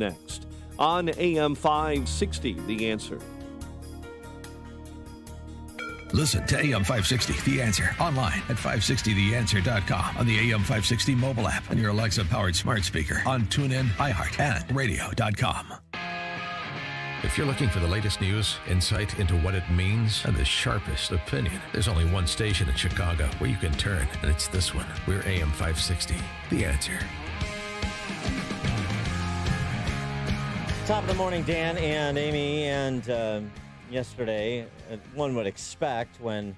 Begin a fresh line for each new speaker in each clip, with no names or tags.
Next on AM 560, The Answer.
Listen to AM 560, The Answer, online at 560theanswer.com, on the AM 560 mobile app, on your Alexa-powered smart speaker, on TuneIn, iHeart, and radio.com. If you're looking for the latest news, insight into what it means, and the sharpest opinion, there's only one station in Chicago where you can turn, and it's this one. We're AM 560, The Answer.
Top of the morning, Dan and Amy, and yesterday, one would expect when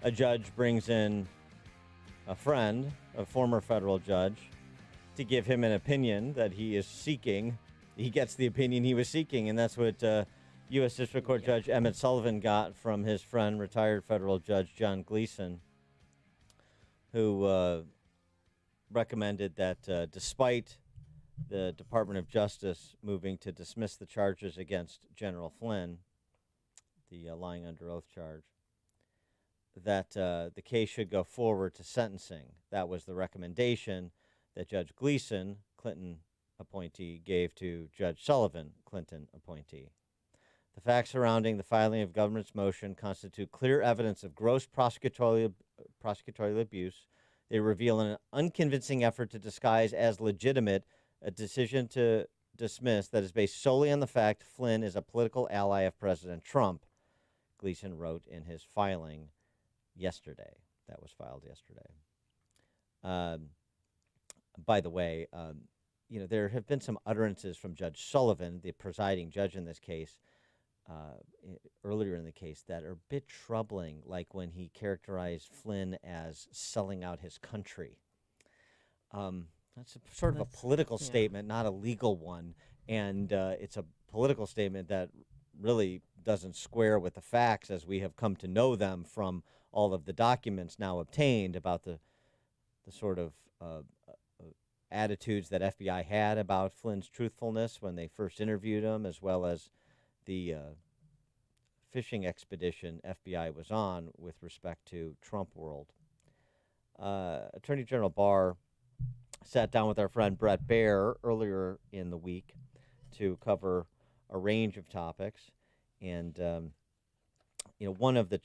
a judge brings in a friend, a former federal judge, to give him an opinion that he is seeking, he gets the opinion he was seeking, and that's what U.S. District Court Judge Emmett Sullivan got from his friend, retired federal judge John Gleeson, who recommended that despite the Department of Justice moving to dismiss the charges against General Flynn, the lying under oath charge, that the case should go forward to sentencing. That was the recommendation that Judge Gleeson, Clinton appointee, gave to Judge Sullivan, Clinton appointee. The facts surrounding the filing of government's motion constitute clear evidence of gross prosecutorial abuse. They reveal an unconvincing effort to disguise as legitimate a decision to dismiss that is based solely on the fact Flynn is a political ally of President Trump, Gleeson wrote in his filing yesterday. That was filed yesterday. By the way, there have been some utterances from Judge Sullivan, the presiding judge in this case, earlier in the case, that are a bit troubling, like when he characterized Flynn as selling out his country. That's sort of a political statement, not a legal one, and it's a political statement that really doesn't square with the facts as we have come to know them from all of the documents now obtained about the sort of attitudes that FBI had about Flynn's truthfulness when they first interviewed him, as well as the fishing expedition FBI was on with respect to Trump world. Attorney General Barr sat down with our friend Brett Baer earlier in the week to cover a range of topics, and one of the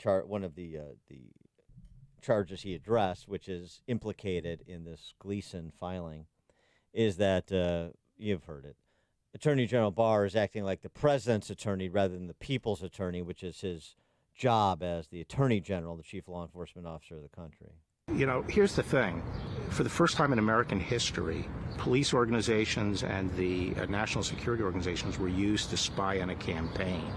charges he addressed, which is implicated in this Gleeson filing, is that you've heard it. Attorney General Barr is acting like the president's attorney rather than the people's attorney, which is his job as the Attorney General, the chief law enforcement officer of the country.
Here's the thing. For the first time in American history, police organizations and the national security organizations were used to spy on a campaign.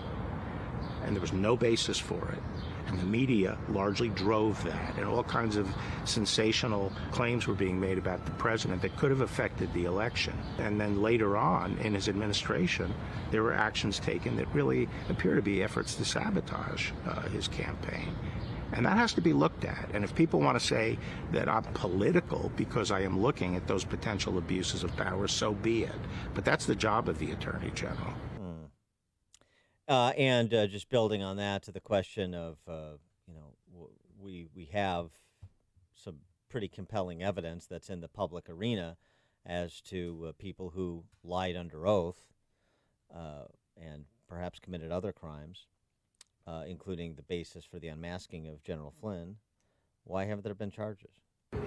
And there was no basis for it. And the media largely drove that. And all kinds of sensational claims were being made about the president that could have affected the election. And then later on in his administration, there were actions taken that really appear to be efforts to sabotage his campaign. And that has to be looked at. And if people want to say that I'm political because I am looking at those potential abuses of power, so be it. But that's the job of the Attorney General.
And just building on that to the question of, we have some pretty compelling evidence that's in the public arena as to people who lied under oath and perhaps committed other crimes. Including the basis for the unmasking of General Flynn. Why haven't there been charges?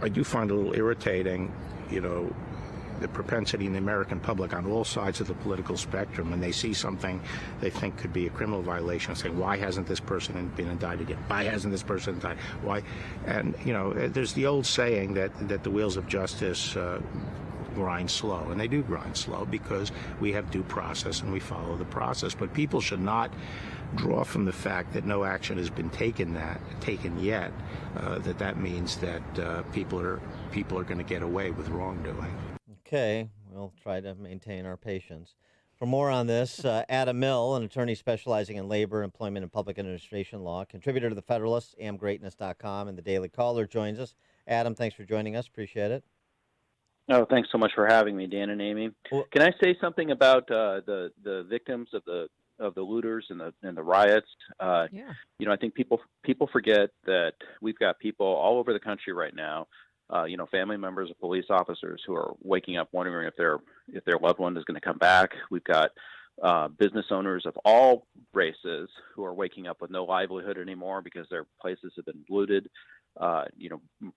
I do find it a little irritating, the propensity in the American public on all sides of the political spectrum, when they see something they think could be a criminal violation, saying, why hasn't this person been indicted yet? Why hasn't this person indicted? Why? And, there's the old saying that the wheels of justice grind slow, and they do grind slow because we have due process and we follow the process. But people should not draw from the fact that no action has been taken yet, that means that people are going to get away with wrongdoing.
Okay, we'll try to maintain our patience. For more on this, Adam Mill, an attorney specializing in labor, employment, and public administration law, contributor to the Federalist, amgreatness.com, and the Daily Caller, joins us. Adam, thanks for joining us. Appreciate it.
Oh, thanks so much for having me, Dan and Amy. Well, can I say something about the victims of the looters and the riots? I think people forget that we've got people all over the country right now family members of police officers who are waking up wondering if their loved one is going to come back. We've got business owners of all races who are waking up with no livelihood anymore because their places have been looted.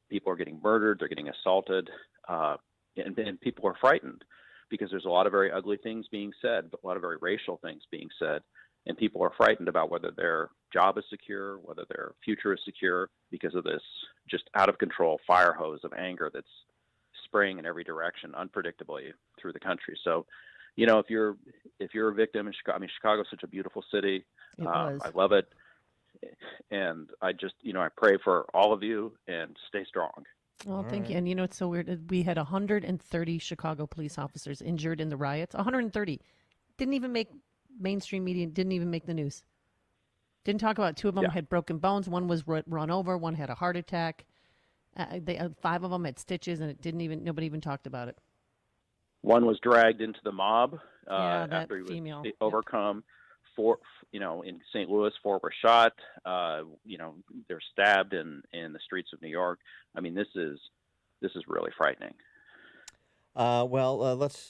People are getting murdered, they're getting assaulted, and people are frightened because there's a lot of very ugly things being said, but a lot of very racial things being said. And people are frightened about whether their job is secure, whether their future is secure because of this just out of control fire hose of anger that's spraying in every direction unpredictably through the country. So, if you're a victim in Chicago, Chicago's such a beautiful city. I love it. And I just, I pray for all of you and stay strong.
Well, thank you. And it's so weird. We had 130 Chicago police officers injured in the riots. 130. Didn't even make mainstream media, didn't even make the news. Didn't talk about. Two of them had broken bones. One was run over. One had a heart attack. 5 of them had stitches, and nobody even talked about it.
One was dragged into the mob
after he was
overcome. 4, in St. Louis, 4 were shot. They're stabbed in the streets of New York. I mean, this is really frightening.
Let's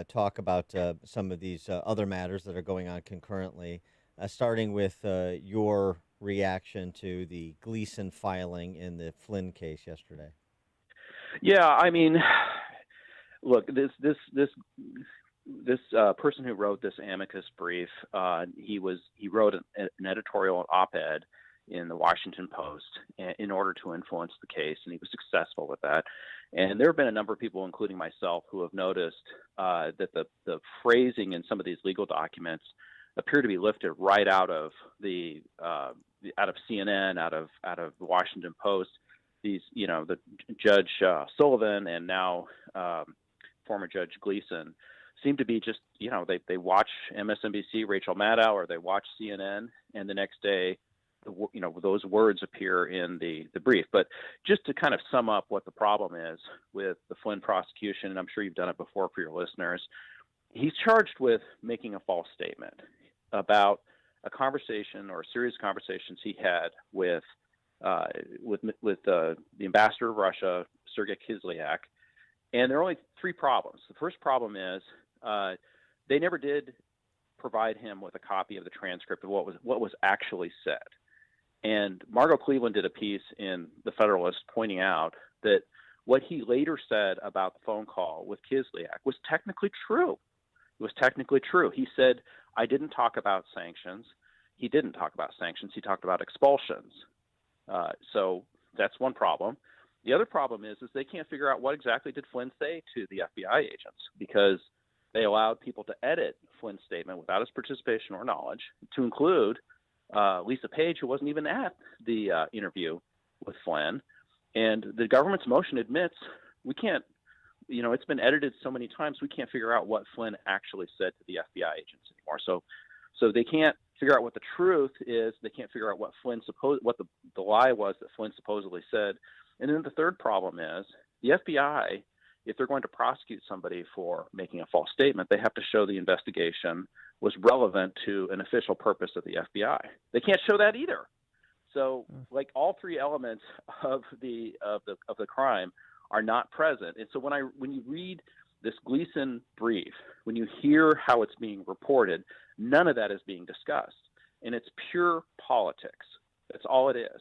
talk about some of these other matters that are going on concurrently, starting with your reaction to the Gleason filing in the Flynn case yesterday. Yeah,
I mean, look, this person who wrote this amicus brief, he wrote an editorial op-ed in the Washington Post in order to influence the case, and he was successful with that. And there have been a number of people, including myself, who have noticed that the phrasing in some of these legal documents appear to be lifted right out of out of CNN, out of the Washington Post. These, the Judge Sullivan and now former Judge Gleason seem to be just, they watch MSNBC, Rachel Maddow, or they watch CNN, and the next day, those words appear in the brief. But just to kind of sum up what the problem is with the Flynn prosecution, and I'm sure you've done it before for your listeners, he's charged with making a false statement about a conversation or a series of conversations he had with the ambassador of Russia, Sergei Kislyak. And there are only 3 problems. The first problem is they never did provide him with a copy of the transcript of what was actually said. And Margot Cleveland did a piece in The Federalist pointing out that what he later said about the phone call with Kislyak was technically true. It was technically true. He said, I didn't talk about sanctions. He didn't talk about sanctions. He talked about expulsions. So that's one problem. The other problem is they can't figure out what exactly did Flynn say to the FBI agents, because they allowed people to edit Flynn's statement without his participation or knowledge, to include Lisa Page, who wasn't even at the interview with Flynn. And the government's motion admits we can't, it's been edited so many times, we can't figure out what Flynn actually said to the FBI agents anymore. So they can't figure out what the truth is. They can't figure out what the lie was that Flynn supposedly said. And then the third problem is the FBI, if they're going to prosecute somebody for making a false statement, they have to show the investigation was relevant to an official purpose of the FBI. They can't show that either. So, like, all 3 elements of the crime are not present. And so when you read this Gleason brief, when you hear how it's being reported, none of that is being discussed. And it's pure politics. That's all it is.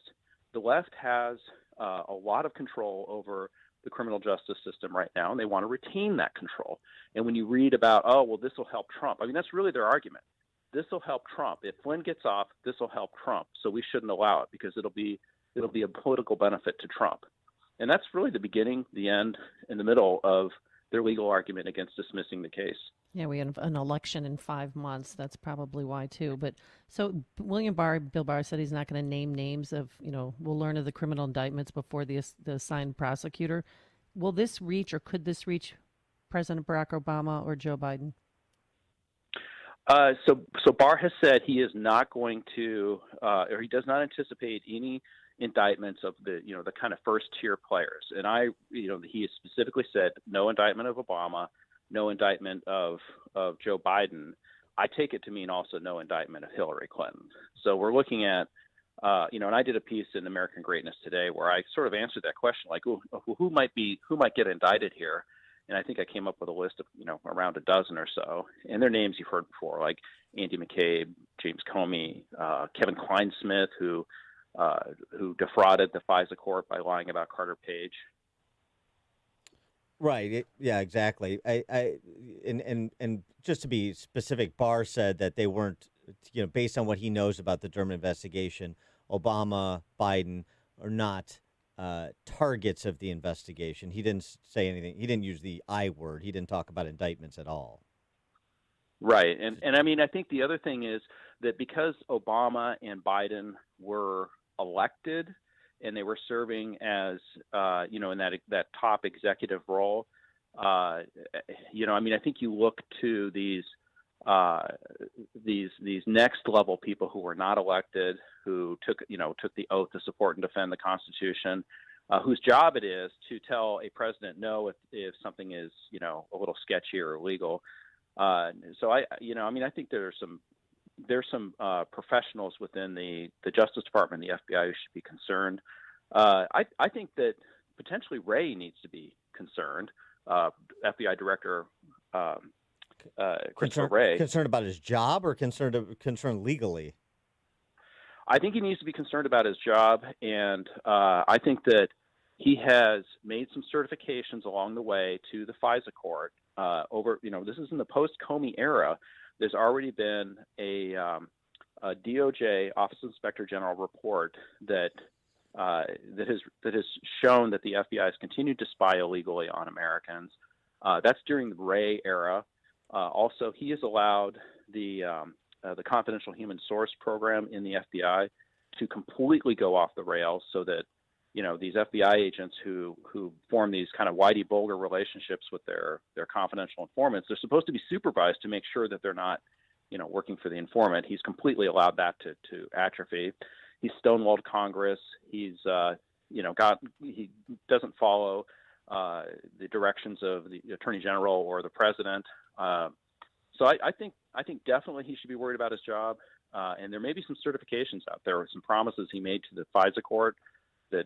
The left has a lot of control over the criminal justice system right now, and they want to retain that control. And when you read about, this will help Trump, I mean, that's really their argument. This will help Trump. If Flynn gets off, this will help Trump. So we shouldn't allow it because it'll be a political benefit to Trump. And that's really the beginning, the end, and the middle of their legal argument against dismissing the case.
Yeah, we have an election in 5 months. That's probably why, too. But so Bill Barr said he's not going to name names of, we'll learn of the criminal indictments before the assigned prosecutor. Will this reach, or could this reach, President Barack Obama or Joe Biden?
So Barr has said he is not going to, or he does not anticipate any indictments of the kind of first tier players. And he has specifically said no indictment of Obama, no indictment of Joe Biden. I take it to mean also no indictment of Hillary Clinton. So we're looking at And I did a piece in American Greatness Today where I sort of answered that question, like, who might get indicted here? And I think I came up with a list of, around a dozen or so. And their names you've heard before, like Andy McCabe, James Comey, Kevin Kleinsmith, who defrauded the FISA court by lying about Carter Page.
Right. Yeah, exactly. And just to be specific, Barr said that they weren't, based on what he knows about the Durham investigation, Obama, Biden are not targets of the investigation. He didn't say anything. He didn't use the I word. He didn't talk about indictments at all.
Right. And I mean, I think the other thing is that because Obama and Biden were elected and they were serving as, in that top executive role, I think you look to these next level people who were not elected, who took the oath to support and defend the Constitution, whose job it is to tell a president no if something is, a little sketchy or illegal. So I think there's some professionals within the Justice Department and the FBI who should be concerned. I think that potentially Wray needs to be concerned. FBI Director Christopher Wray.
Concerned about his job or concerned legally?
I think he needs to be concerned about his job, and I think that he has made some certifications along the way to the FISA court. This is in the post-Comey era. There's already been a DOJ Office of Inspector General report that has shown that the FBI has continued to spy illegally on Americans. That's during the Wray era. Also, he has allowed the confidential human source program in the FBI to completely go off the rails, so that these FBI agents who form these kind of Whitey Bulger relationships with their confidential informants, they're supposed to be supervised to make sure that they're not working for the informant. He's completely allowed that to atrophy. He's stonewalled Congress. He doesn't follow the directions of the Attorney General or the President. So I think definitely he should be worried about his job. And there may be some certifications out there, some promises he made to the FISA court that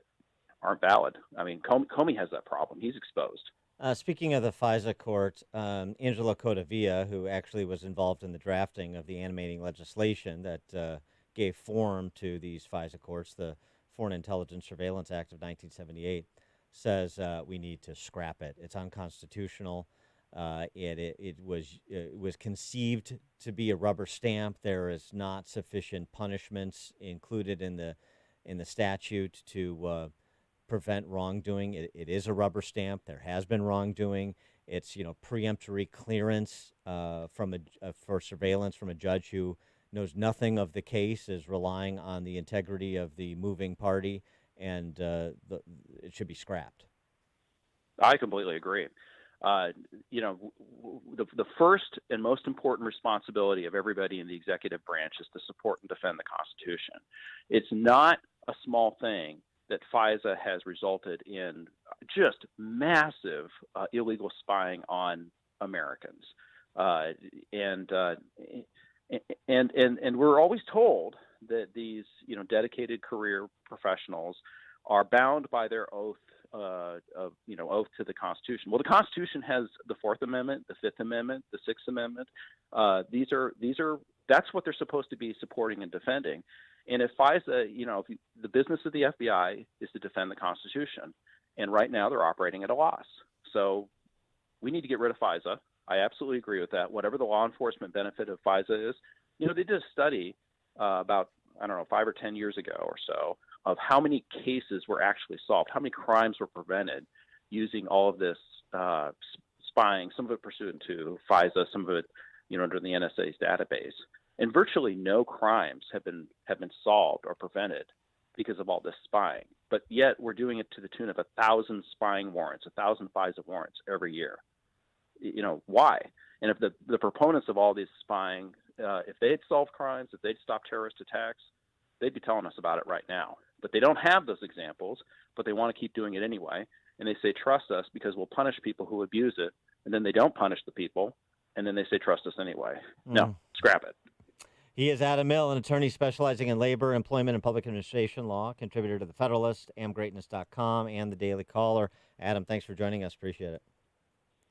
aren't valid. I mean, Comey has that problem. He's exposed.
Speaking of the FISA court, Angelo Codavilla, who actually was involved in the drafting of the animating legislation that gave form to these FISA courts, the Foreign Intelligence Surveillance Act of 1978, says we need to scrap it. It's unconstitutional. It was conceived to be a rubber stamp. There is not sufficient punishments included in the statute to prevent wrongdoing. It is a rubber stamp. There has been wrongdoing. It's preemptory clearance for surveillance from a judge who knows nothing of the case, is relying on the integrity of the moving party, and it should be scrapped.
I completely agree. The first and most important responsibility of everybody in the executive branch is to support and defend the Constitution. It's not a small thing that FISA has resulted in just massive illegal spying on Americans, and we're always told that these dedicated career professionals are bound by their oath oath to the Constitution. Well, the Constitution has the Fourth Amendment, the Fifth Amendment, the Sixth Amendment. That's what they're supposed to be supporting and defending. And if FISA, the business of the FBI is to defend the Constitution, and right now they're operating at a loss. So we need to get rid of FISA. I absolutely agree with that. Whatever the law enforcement benefit of FISA is, they did a study about 5 or 10 years ago or so of how many cases were actually solved, how many crimes were prevented using all of this spying, some of it pursuant to FISA, some of it, under the NSA's database. And virtually no crimes have been solved or prevented because of all this spying. But yet we're doing it to the tune of 1,000 spying warrants, 1,000 FISA warrants every year. Why? And if the proponents of all this spying, if they had solved crimes, if they'd stopped terrorist attacks, they'd be telling us about it right now. But they don't have those examples, but they want to keep doing it anyway. And they say, trust us because we'll punish people who abuse it. And then they don't punish the people. And then they say, trust us anyway. No, scrap it.
He is Adam Mill, an attorney specializing in labor, employment, and public administration law, contributor to The Federalist, amgreatness.com, and The Daily Caller. Adam, thanks for joining us. Appreciate it.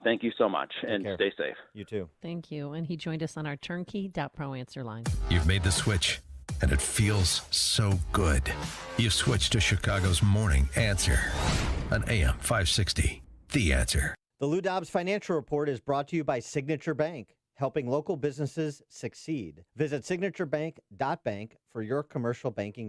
Thank you so much, and
care.
stay safe.
You too.
Thank you. And he joined us on our turnkey.pro answer line.
You've made the switch, and it feels so good. You've switched to Chicago's Morning Answer on AM 560. The Answer.
The Lou Dobbs Financial Report is brought to you by Signature Bank, helping local businesses succeed. Visit signaturebank.bank for your commercial banking needs.